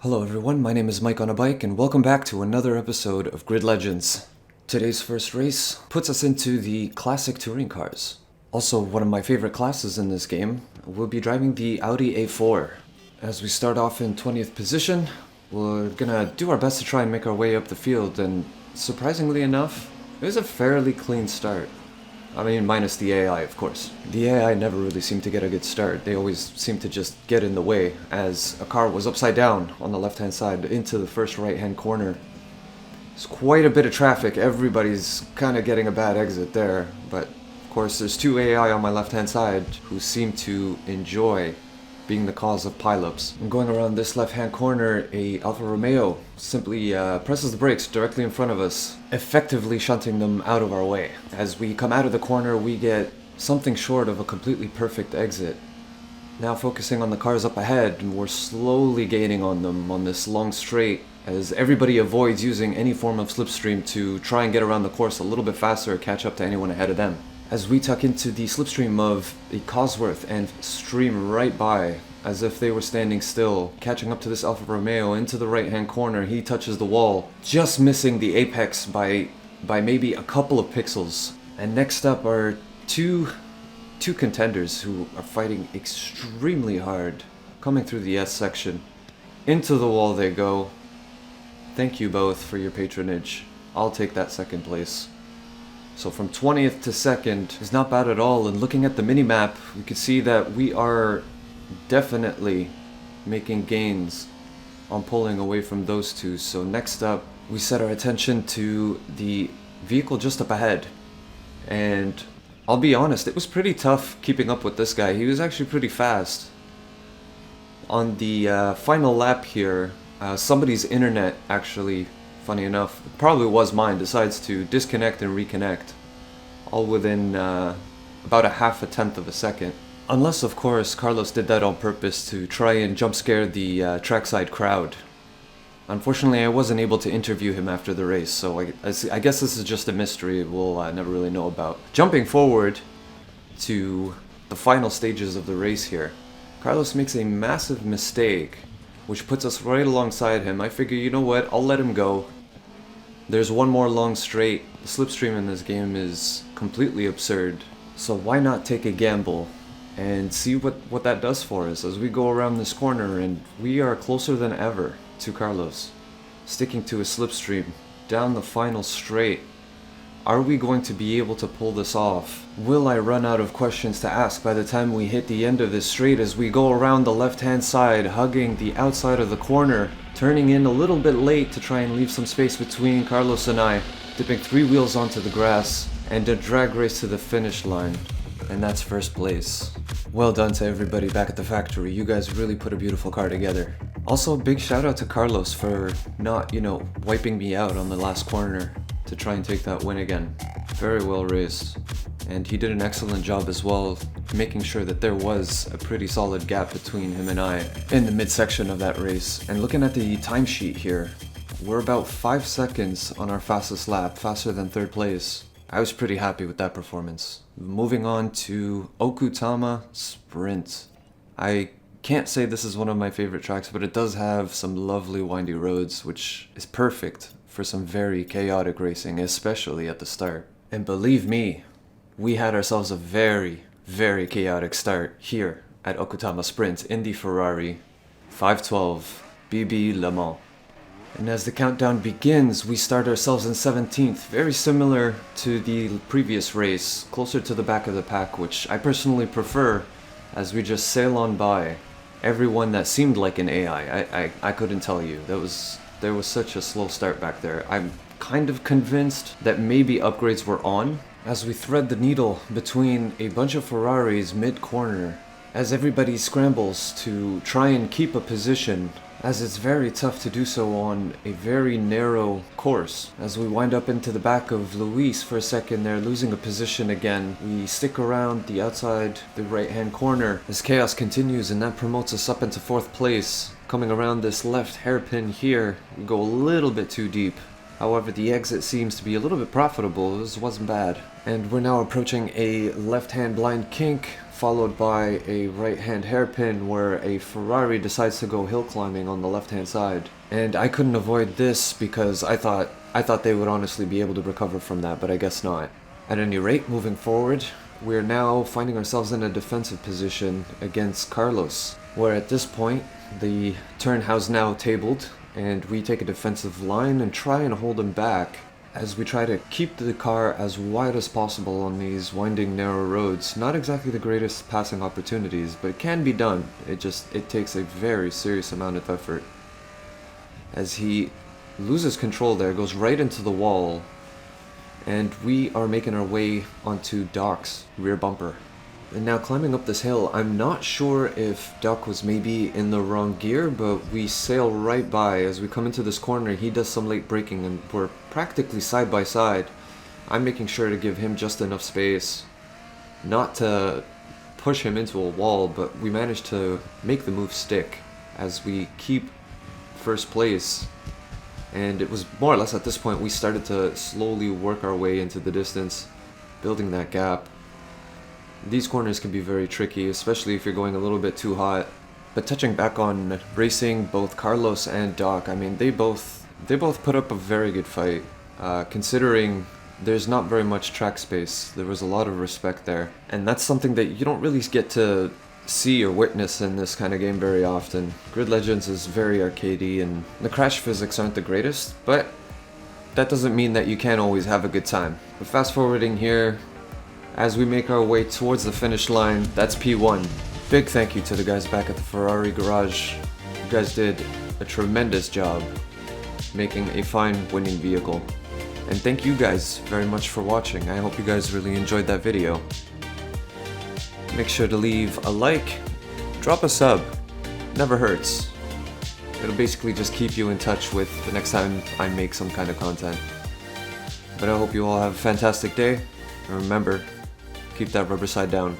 Hello everyone, my name is Mike on a Bike and welcome back to another episode of Grid Legends. Today's first race puts us into the classic touring cars. Also, one of my favorite classes in this game, we'll be driving the Audi A4. As we start off in 20th position, we're gonna do our best to try and make our way up the field, and surprisingly enough, it was a fairly clean start. I mean, minus the AI, of course. The AI never really seemed to get a good start. They always seemed to just get in the way, as a car was upside down on the left-hand side into the first right-hand corner. There's quite a bit of traffic. Everybody's kind of getting a bad exit there, but of course there's two AI on my left-hand side who seem to enjoy being the cause of pileups. And going around this left-hand corner, a Alfa Romeo simply presses the brakes directly in front of us, effectively shunting them out of our way. As we come out of the corner, we get something short of a completely perfect exit. Now focusing on the cars up ahead, we're slowly gaining on them on this long straight, as everybody avoids using any form of slipstream to try and get around the course a little bit faster or catch up to anyone ahead of them. As we tuck into the slipstream of the Cosworth and stream right by, as if they were standing still, catching up to this Alfa Romeo into the right-hand corner, he touches the wall, just missing the apex by maybe a couple of pixels. And next up are two contenders who are fighting extremely hard, coming through the S section. Into the wall they go. Thank you both for your patronage. I'll take that second place. So from 20th to 2nd is not bad at all, and looking at the mini-map, we can see that we are definitely making gains on pulling away from those two. So next up, we set our attention to the vehicle just up ahead. And I'll be honest, it was pretty tough keeping up with this guy. He was actually pretty fast. On the final lap here, somebody's internet actually, funny enough, probably was mine, decides to disconnect and reconnect, all within about a half a tenth of a second. Unless, of course, Carlos did that on purpose to try and jump scare the trackside crowd. Unfortunately, I wasn't able to interview him after the race, so I guess this is just a mystery we'll never really know about. Jumping forward to the final stages of the race here, Carlos makes a massive mistake, which puts us right alongside him. I figure, you know what, I'll let him go. There's one more long straight. The slipstream in this game is completely absurd, so why not take a gamble and see what that does for us as we go around this corner, and we are closer than ever to Carlos, sticking to a slipstream down the final straight. Are we going to be able to pull this off? Will I run out of questions to ask by the time we hit the end of this straight as we go around the left-hand side, hugging the outside of the corner, turning in a little bit late to try and leave some space between Carlos and I, dipping 3 wheels onto the grass, and a drag race to the finish line. And that's first place. Well done to everybody back at the factory. You guys really put a beautiful car together. Also, big shout out to Carlos for not, wiping me out on the last corner to try and take that win again. Very well raced. And he did an excellent job as well, making sure that there was a pretty solid gap between him and I in the midsection of that race. And looking at the timesheet here, we're about 5 seconds on our fastest lap, faster than third place. I was pretty happy with that performance. Moving on to Okutama Sprint. I can't say this is one of my favorite tracks, but it does have some lovely windy roads, which is perfect for some very chaotic racing, especially at the start. And believe me, we had ourselves a very, very chaotic start here at Okutama Sprint in the Ferrari 512 BB Le Mans. And as the countdown begins, we start ourselves in 17th, very similar to the previous race, closer to the back of the pack, which I personally prefer, as we just sail on by everyone that seemed like an AI. I couldn't tell you. There was such a slow start back there. I'm kind of convinced that maybe upgrades were on, as we thread the needle between a bunch of Ferraris mid-corner, as everybody scrambles to try and keep a position, as it's very tough to do so on a very narrow course. As we wind up into the back of Luis for a second there, losing a position again, we stick around the outside, the right-hand corner, as chaos continues, and that promotes us up into 4th place. Coming around this left hairpin here, we go a little bit too deep, However, the exit seems to be a little bit profitable. This wasn't bad. And we're now approaching a left-hand blind kink, followed by a right-hand hairpin where a Ferrari decides to go hill climbing on the left-hand side. And I couldn't avoid this because I thought they would honestly be able to recover from that, but I guess not. At any rate, moving forward, we're now finding ourselves in a defensive position against Carlos, where at this point, the turn has now tabled, and we take a defensive line and try and hold him back as we try to keep the car as wide as possible on these winding narrow roads. Not exactly the greatest passing opportunities, but it can be done. It takes a very serious amount of effort. As he loses control there, goes right into the wall, and we are making our way onto Doc's rear bumper. And now climbing up this hill, I'm not sure if Doc was maybe in the wrong gear, but we sail right by. As we come into this corner, he does some late braking and we're practically side by side. I'm making sure to give him just enough space, not to push him into a wall, but we managed to make the move stick as we keep first place. And it was more or less at this point we started to slowly work our way into the distance, building that gap. These corners can be very tricky, especially if you're going a little bit too hot. But touching back on racing, both Carlos and Doc, I mean, they both put up a very good fight. Considering there's not very much track space, there was a lot of respect there. And that's something that you don't really get to see or witness in this kind of game very often. Grid Legends is very arcadey and the crash physics aren't the greatest, but that doesn't mean that you can't always have a good time. But fast forwarding here, as we make our way towards the finish line, that's P1. Big thank you to the guys back at the Ferrari garage. You guys did a tremendous job making a fine winning vehicle. And thank you guys very much for watching. I hope you guys really enjoyed that video. Make sure to leave a like, drop a sub, never hurts. It'll basically just keep you in touch with the next time I make some kind of content. But I hope you all have a fantastic day, and remember, keep that rubber side down.